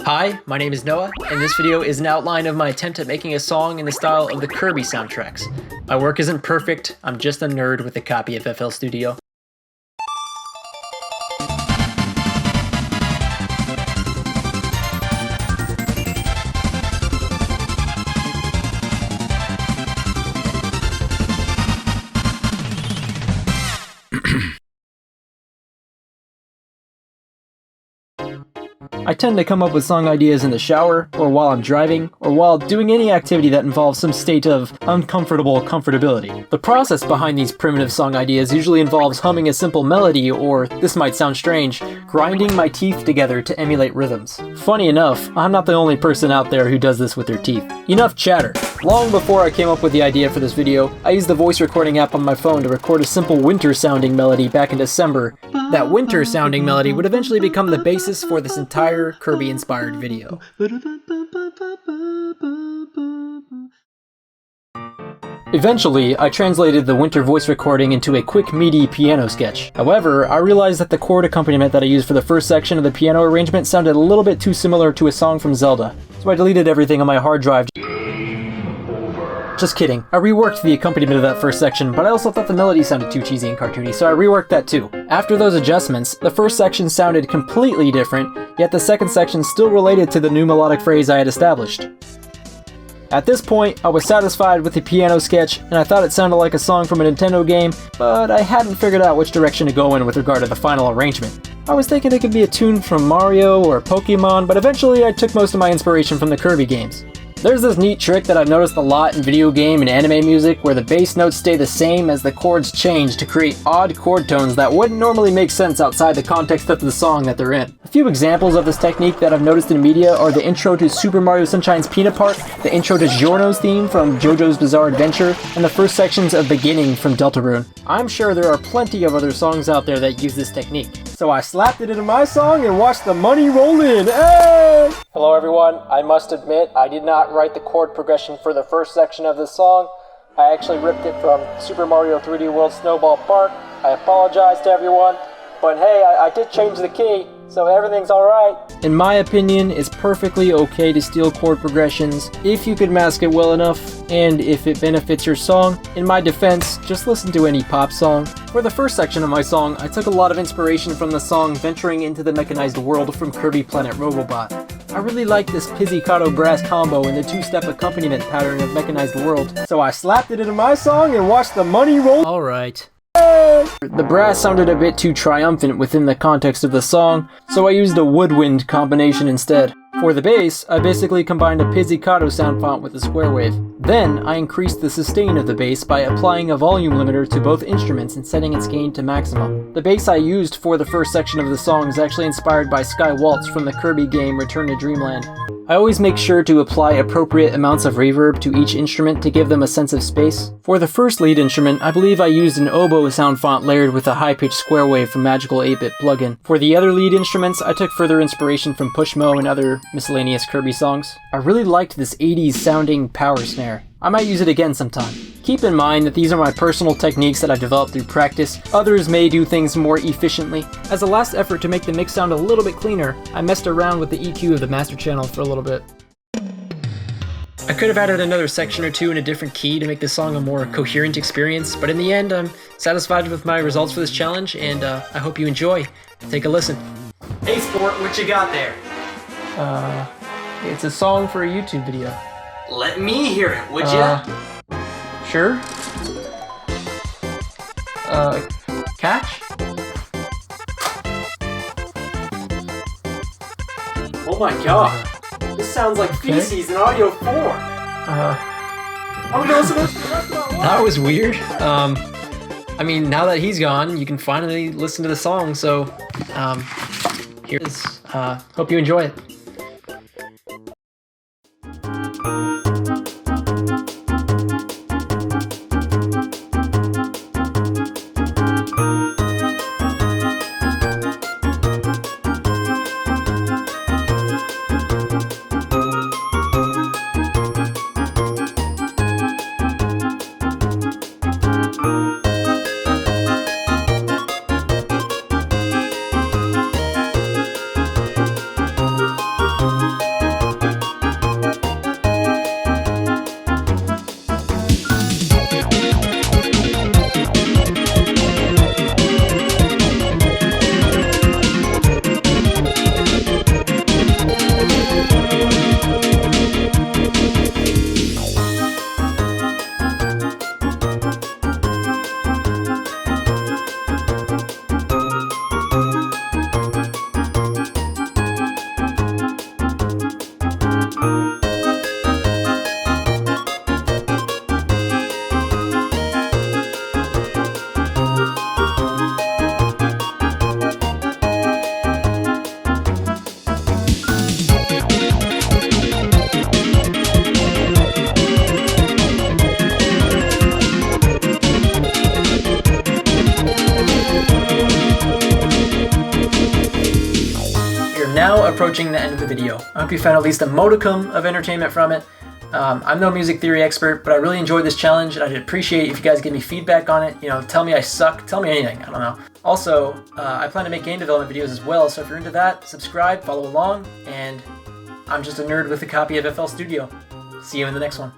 Hi, my name is Noah, and this video is an outline of my attempt at making a song in the style of the Kirby soundtracks. My work isn't perfect, I'm just a nerd with a copy of FL Studio. I tend to come up with song ideas in the shower, or while I'm driving, or while doing any activity that involves some state of uncomfortable comfortability. The process behind these primitive song ideas usually involves humming a simple melody, or, this might sound strange, grinding my teeth together to emulate rhythms. Funny enough, I'm not the only person out there who does this with their teeth. Enough chatter. Long before I came up with the idea for this video, I used the voice recording app on my phone to record a simple winter-sounding melody back in December. That winter-sounding melody would eventually become the basis for this entire Kirby-inspired video. Eventually, I translated the winter voice recording into a quick MIDI piano sketch. However, I realized that the chord accompaniment that I used for the first section of the piano arrangement sounded a little bit too similar to a song from Zelda, so I deleted everything on my hard drive. Just kidding. I reworked the accompaniment of that first section, but I also thought the melody sounded too cheesy and cartoony, so I reworked that too. After those adjustments, the first section sounded completely different, yet the second section still related to the new melodic phrase I had established. At this point, I was satisfied with the piano sketch, and I thought it sounded like a song from a Nintendo game, but I hadn't figured out which direction to go in with regard to the final arrangement. I was thinking it could be a tune from Mario or Pokemon, but eventually I took most of my inspiration from the Kirby games. There's this neat trick that I've noticed a lot in video game and anime music where the bass notes stay the same as the chords change to create odd chord tones that wouldn't normally make sense outside the context of the song that they're in. A few examples of this technique that I've noticed in media are the intro to Super Mario Sunshine's Peanut Part, the intro to Giorno's theme from JoJo's Bizarre Adventure, and the first sections of Beginning from Deltarune. I'm sure there are plenty of other songs out there that use this technique. So I slapped it into my song and watched the money roll in. Hey! Hello everyone, I must admit I did not write the chord progression for the first section of this song. I actually ripped it from Super Mario 3D World Snowball Park. I apologize to everyone, but hey, I did change the key, so everything's alright. In my opinion, it's perfectly okay to steal chord progressions if you could mask it well enough, and if it benefits your song. In my defense, just listen to any pop song. For the first section of my song, I took a lot of inspiration from the song Venturing into the Mechanized World from Kirby Planet Robobot. I really like this pizzicato brass combo and the two-step accompaniment pattern of Mechanized World, so I slapped it into my song and watched the money roll. Alright. The brass sounded a bit too triumphant within the context of the song, so I used a woodwind combination instead. For the bass, I basically combined a pizzicato sound font with a square wave. Then, I increased the sustain of the bass by applying a volume limiter to both instruments and setting its gain to maximum. The bass I used for the first section of the song is actually inspired by Sky Waltz from the Kirby game Return to Dreamland. I always make sure to apply appropriate amounts of reverb to each instrument to give them a sense of space. For the first lead instrument, I believe I used an oboe sound font layered with a high-pitched square wave from Magical 8-Bit plugin. For the other lead instruments, I took further inspiration from Pushmo and other miscellaneous Kirby songs. I really liked this 80s sounding power snare. I might use it again sometime. Keep in mind that these are my personal techniques that I've developed through practice. Others may do things more efficiently. As a last effort to make the mix sound a little bit cleaner, I messed around with the EQ of the master channel for a little bit. I could have added another section or two in a different key to make this song a more coherent experience, but in the end, I'm satisfied with my results for this challenge, and I hope you enjoy. Take a listen. Hey Sport, what you got there? It's a song for a YouTube video. Let me hear it, would ya? Sure. Catch? Oh my god. This sounds like feces in audio form. That was weird. I mean, now that he's gone, you can finally listen to the song, so, here it is. Hope you enjoy it. approaching the end of the video. I hope you found at least a modicum of entertainment from it. I'm no music theory expert, but I really enjoyed this challenge, and I'd appreciate if you guys give me feedback on it. You know, tell me I suck, tell me anything, I don't know. Also, I plan to make game development videos as well, so if you're into that, subscribe, follow along, and I'm just a nerd with a copy of FL Studio. See you in the next one.